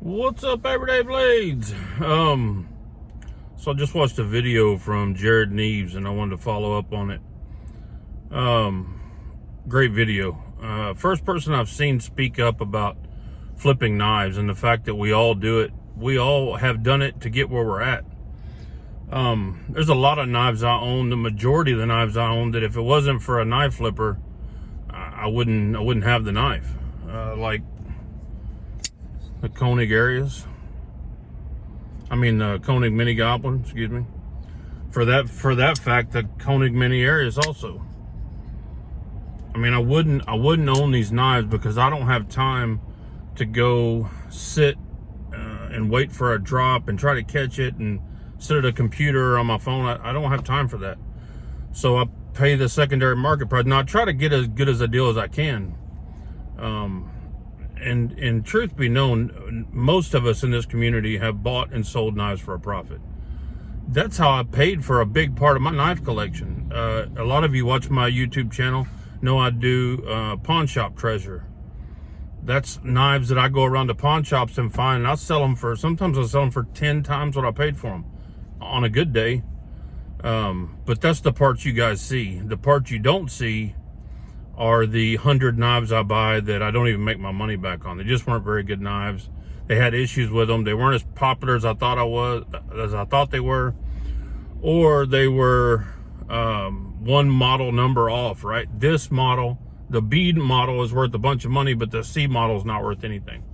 What's up, Everyday Blades? So I just watched a video from Jared Neves and I wanted to follow up on it. Great video. First person I've seen speak up about flipping knives and the fact that we all do it. We all have done it to get where we're at. There's a lot of knives I own, the majority of the knives I own, that if it wasn't for a knife flipper, I wouldn't have the knife. Like the Koenig areas. The Koenig Mini Goblin, excuse me. For that fact, the Koenig Mini areas also. I wouldn't own these knives because I don't have time to go sit and wait for a drop and try to catch it and sit at a computer or on my phone. I don't have time for that. So I pay the secondary market price. Now I try to get as good as a deal as I can. And truth be known, most of us in this community have bought and sold knives for a profit. That's how I paid for a big part of my knife collection. A lot of you watch my YouTube channel know I do pawn shop treasure. That's knives that I go around to pawn shops and find, and sometimes I'll sell them for 10 times what I paid for them on a good day. But that's the parts you guys see. The parts you don't see are the 100 knives I buy that I don't even make my money back on. They just weren't very good knives. They had issues with them. They weren't as popular as I thought they were, or they were one model number off, right? This model, the B model, is worth a bunch of money, but the C model is not worth anything.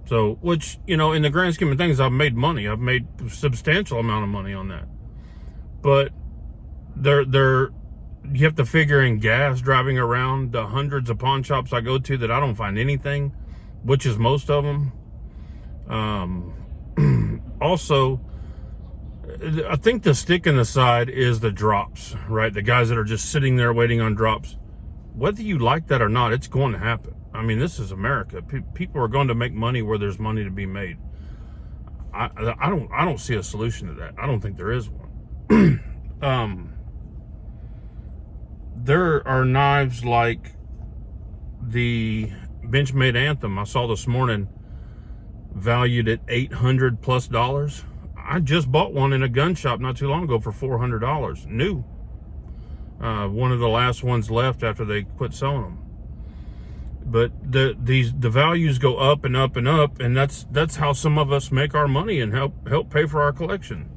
So, which, in the grand scheme of things, I've made money. I've made a substantial amount of money on that. But you have to figure in gas driving around the hundreds of pawn shops I go to that I don't find anything, which is most of them. Also, I think the stick in the side is the drops, right? The guys that are just sitting there waiting on drops. Whether you like that or not, it's going to happen. This is America. People are going to make money where there's money to be made. I don't see a solution to that. I don't think there is one. There are knives like the Benchmade Anthem I saw this morning, valued at $800+. I just bought one in a gun shop not too long ago for $400, new. One of the last ones left after they quit selling them. But the values go up and up and up, and that's how some of us make our money and help pay for our collection.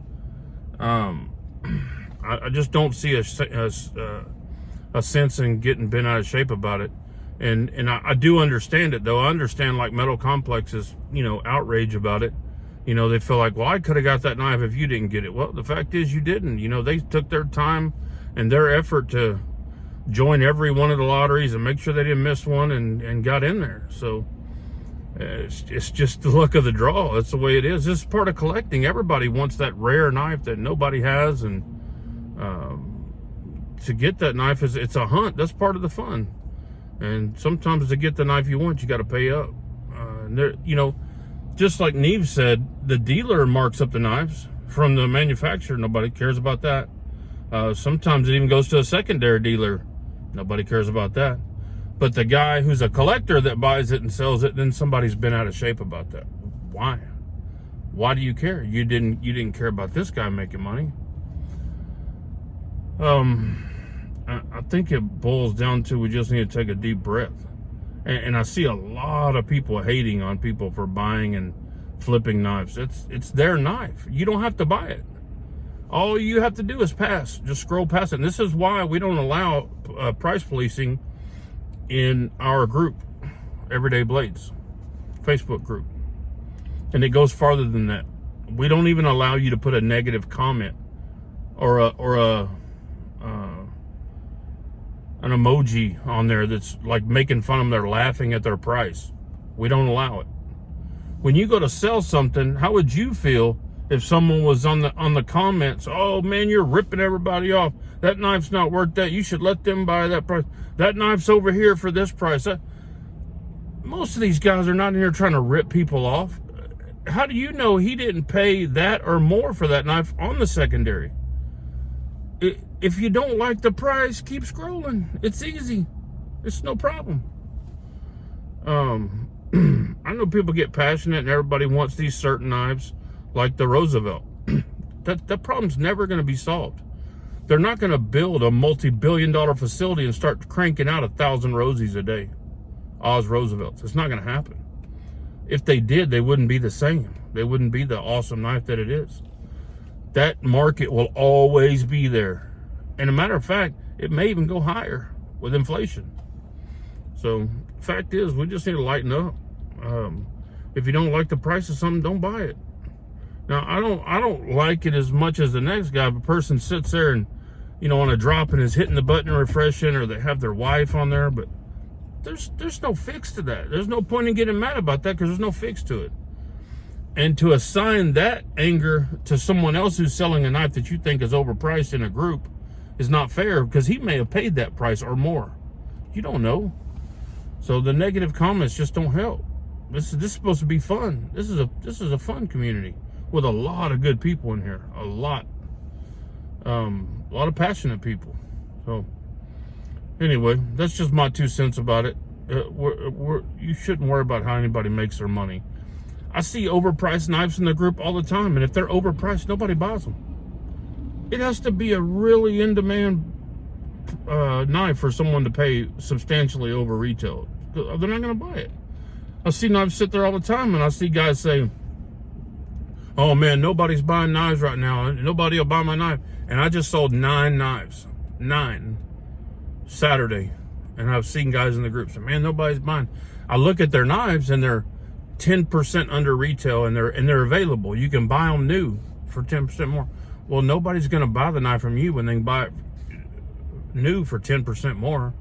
I just don't see a sense in getting bent out of shape about it. And I do understand it, though. I understand, like, Metal Complex's, outrage about it. They feel like, well, I could have got that knife if you didn't get it. Well, the fact is you didn't. They took their time and their effort to join every one of the lotteries and make sure they didn't miss one and got in there. So it's just the luck of the draw. That's the way it is. This is part of collecting. Everybody wants that rare knife that nobody has, and to get that knife it's a hunt. That's part of the fun. And sometimes to get the knife you want, you got to pay up. And there, just like Neves said, the dealer marks up the knives from the manufacturer. Nobody cares about that. Sometimes it even goes to a secondary dealer. Nobody cares about that. But the guy who's a collector that buys it and sells it, then somebody's been out of shape about that. Why? Why do you care? You didn't care about this guy making money. I think it boils down to we just need to take a deep breath. And I see a lot of people hating on people for buying and flipping knives. It's their knife. You don't have to buy it. All you have to do is pass. Just scroll past it. And this is why we don't allow price policing in our group, Everyday Blades, Facebook group. And it goes farther than that. We don't even allow you to put a negative comment or an emoji on there that's like making fun of them. They're laughing at their price. We don't allow it. When you go to sell something, how would you feel if someone was on the comments, oh man, you're ripping everybody off. That knife's not worth that. You should let them buy that price. That knife's over here for this price. Most of these guys are not in here trying to rip people off. How do you know he didn't pay that or more for that knife on the secondary? If you don't like the price, keep scrolling. It's easy. It's no problem. I know people get passionate and everybody wants these certain knives, like the Roosevelt. That problem's never going to be solved. They're not going to build a multi-billion-dollar facility and start cranking out 1,000 Rosies a day. Oz Roosevelts. It's not going to happen. If they did, they wouldn't be the same. They wouldn't be the awesome knife that it is. That market will always be there. And a matter of fact, it may even go higher with inflation. So, fact is, we just need to lighten up. If you don't like the price of something, don't buy it. Now, I don't like it as much as the next guy. If a person sits there and, on a drop and is hitting the button and refreshing, or they have their wife on there, but there's no fix to that. There's no point in getting mad about that because there's no fix to it. And to assign that anger to someone else who's selling a knife that you think is overpriced in a group is not fair, because he may have paid that price or more. You don't know. So the negative comments just don't help. This is supposed to be fun. This is a fun community with a lot of good people in here. A lot of passionate people. So anyway, that's just my 2 cents about it. You shouldn't worry about how anybody makes their money. I see overpriced knives in the group all the time, and if they're overpriced, nobody buys them. It has to be a really in-demand knife for someone to pay substantially over retail. They're not going to buy it. I see knives sit there all the time, and I see guys say, "Oh man, nobody's buying knives right now. Nobody will buy my knife." And I just sold 9 knives. 9. Saturday. And I've seen guys in the group say, "Man, nobody's buying." I look at their knives and they're 10% under retail, and they're available. You can buy them new for 10% more. Well, nobody's going to buy the knife from you when they can buy it new for 10% more.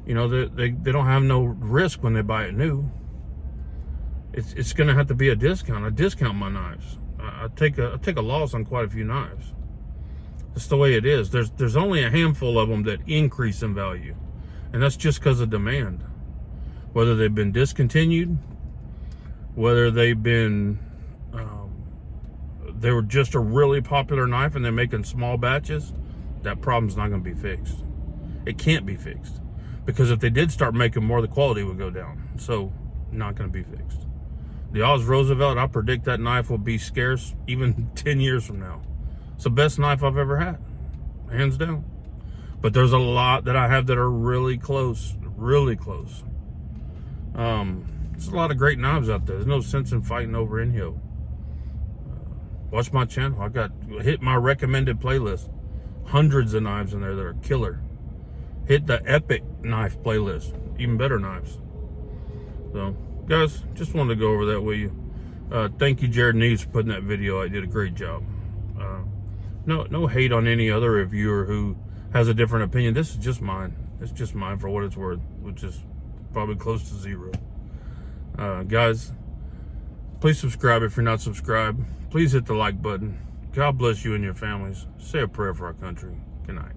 They don't have no risk when they buy it new. It's going to have to be a discount. I discount my knives. I take a loss on quite a few knives. That's the way it is. There's only a handful of them that increase in value, and that's just because of demand. Whether they've been discontinued, whether they've been they were just a really popular knife and they're making small batches, that problem's not going to be fixed. It can't be fixed, because if they did start making more, the quality would go down. So, not going to be fixed. The Oz Roosevelt, I predict that knife will be scarce even 10 years from now. It's the best knife I've ever had, hands down. But there's a lot that I have that are really close, really close. There's a lot of great knives out there. There's no sense in fighting over Inhio. Watch my channel. Hit my recommended playlist. Hundreds of knives in there that are killer. Hit the epic knife playlist. Even better knives. So, guys, just wanted to go over that with you. Thank you, Jared Neves, for putting that video out. You did a great job. No hate on any other reviewer who has a different opinion. This is just mine. It's just mine for what it's worth, which is probably close to 0. Guys, please subscribe if you're not subscribed. Please hit the like button. God bless you and your families. Say a prayer for our country. Good night.